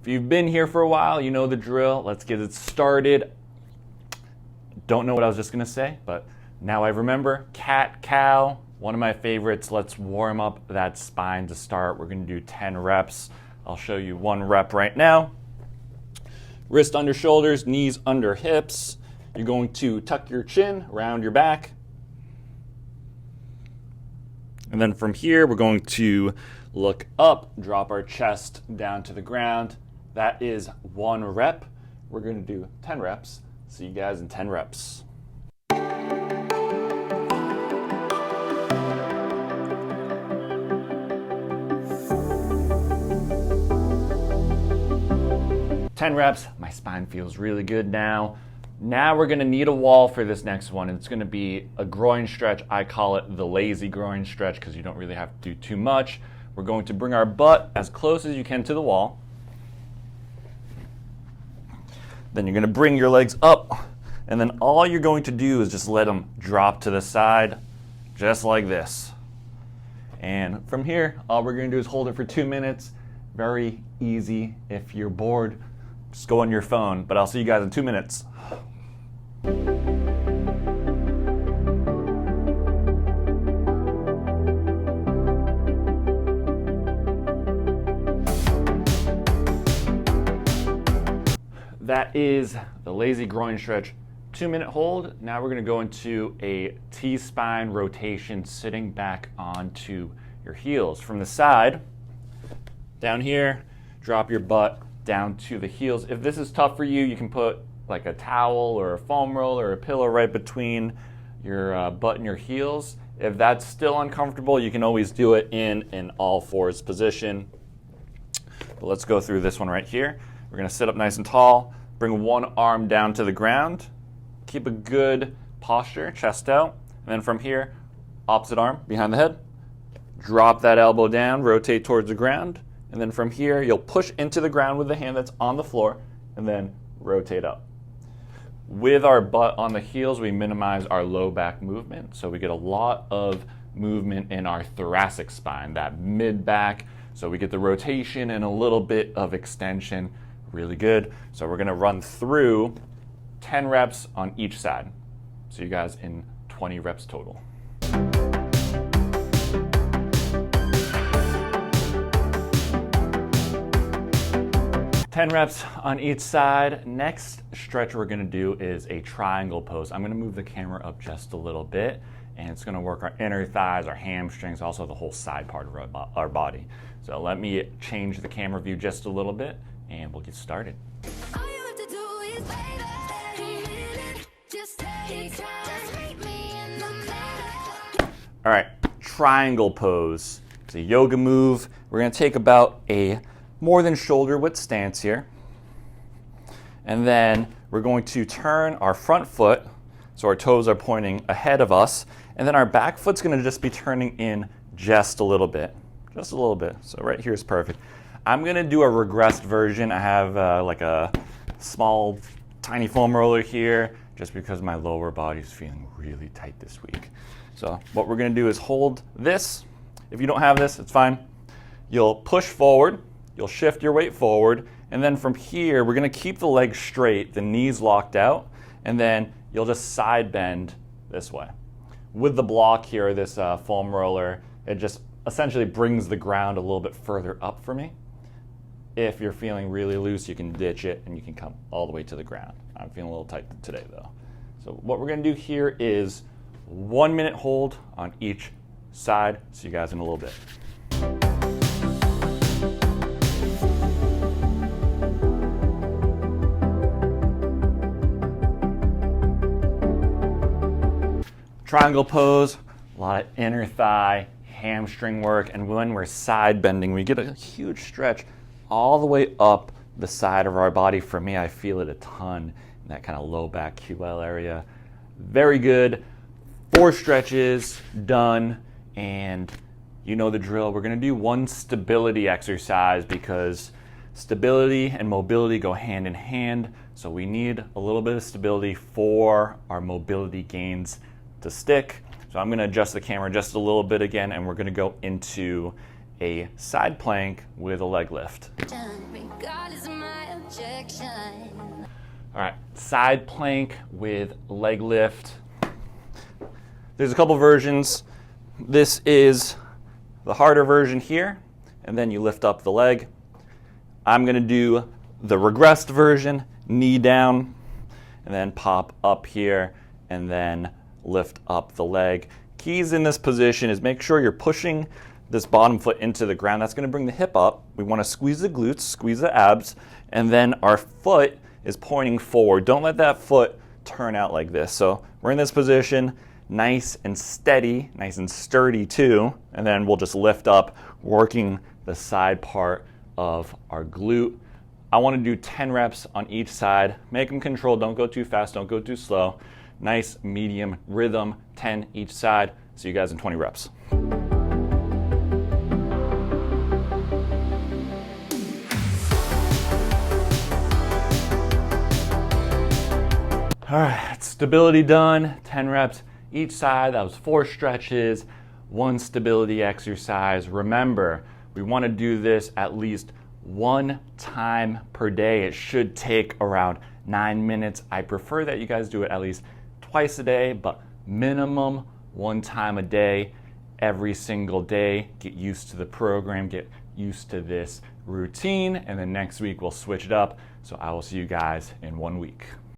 If you've been here for a while, you know the drill. Let's get it started. Don't know what I was just gonna say, but now I remember. Cat, cow, one of my favorites. Let's warm up that spine to start. We're gonna do 10 reps. I'll show you 1 rep right now. Wrist under shoulders, knees under hips. You're going to tuck your chin around your back. And then from here, we're going to look up, drop our chest down to the ground. That is 1 rep. We're going to do 10 reps. See you guys in 10 reps. Ten reps, my spine feels really good now. Now we're gonna need a wall for this next one. It's gonna be a groin stretch. I call it the lazy groin stretch because you don't really have to do too much. We're going to bring our butt as close as you can to the wall. Then you're gonna bring your legs up, and then all you're going to do is just let them drop to the side, just like this. And from here, all we're gonna do is hold it for 2 minutes. Very easy. If you're bored, just go on your phone, but I'll see you guys in 2 minutes. That is the lazy groin stretch. 2-minute hold. Now we're gonna go into a T-spine rotation, sitting back onto your heels. From the side, down here, drop your butt down to the heels. If this is tough for you, you can put like a towel or a foam roll or a pillow right between your butt and your heels. If that's still uncomfortable, you can always do it in an all-fours position. But let's go through this one right here. We're gonna sit up nice and tall, bring one arm down to the ground, keep a good posture, chest out, and then from here, opposite arm behind the head, drop that elbow down, rotate towards the ground, and then from here, you'll push into the ground with the hand that's on the floor, and then rotate up. With our butt on the heels, we minimize our low back movement, so we get a lot of movement in our thoracic spine, that mid back, so we get the rotation and a little bit of extension. Really good. So we're gonna run through 10 reps on each side. See you guys in 20 reps total. 10 reps on each side. Next stretch we're gonna do is a triangle pose. I'm gonna move the camera up just a little bit, and it's gonna work our inner thighs, our hamstrings, also the whole side part of our body. So let me change the camera view just a little bit, and we'll get started. All you have to do is all right, triangle pose. It's a yoga move. We're gonna take about a more than shoulder width stance here. And then we're going to turn our front foot, so our toes are pointing ahead of us, and then our back foot's gonna just be turning in just a little bit. Just a little bit, so right here is perfect. I'm gonna do a regressed version. I have like a small, tiny foam roller here, just because my lower body's feeling really tight this week. So what we're gonna do is hold this. If you don't have this, it's fine. You'll push forward, you'll shift your weight forward, and then from here, we're gonna keep the legs straight, the knees locked out, and then you'll just side bend this way. With the block here, this foam roller, it just essentially brings the ground a little bit further up for me. If you're feeling really loose, you can ditch it and you can come all the way to the ground. I'm feeling a little tight today though. So what we're gonna do here is 1 minute hold on each side. See you guys in a little bit. Triangle pose, a lot of inner thigh, hamstring work, and when we're side bending, we get a huge stretch all the way up the side of our body. For me, I feel it a ton in that kind of low back QL area. Very good. 4 stretches done, and you know the drill. We're gonna do one stability exercise because stability and mobility go hand in hand. So we need a little bit of stability for our mobility gains to stick. So I'm gonna adjust the camera just a little bit again, and we're gonna go into a side plank with a leg lift. direction. All right, side plank with leg lift. There's a couple versions. This is the harder version here, and then you lift up the leg. I'm gonna do the regressed version, knee down, and then pop up here, and then lift up the leg. Keys in this position is make sure you're pushing this bottom foot into the ground. That's gonna bring the hip up. We wanna squeeze the glutes, squeeze the abs, and then our foot is pointing forward. Don't let that foot turn out like this. So we're in this position, nice and steady, nice and sturdy too, and then we'll just lift up, working the side part of our glute. I want to do 10 reps on each side. Make them controlled, don't go too fast, don't go too slow. Nice, medium rhythm, 10 each side. See you guys in 20 reps. All right, stability done, 10 reps each side. That was 4 stretches, 1 stability exercise. Remember, we want to do this at least 1 time per day. It should take around 9 minutes. I prefer that you guys do it at least twice a day, but minimum 1 time a day, every single day. Get used to the program, get used to this routine, and then next week we'll switch it up. So I will see you guys in 1 week.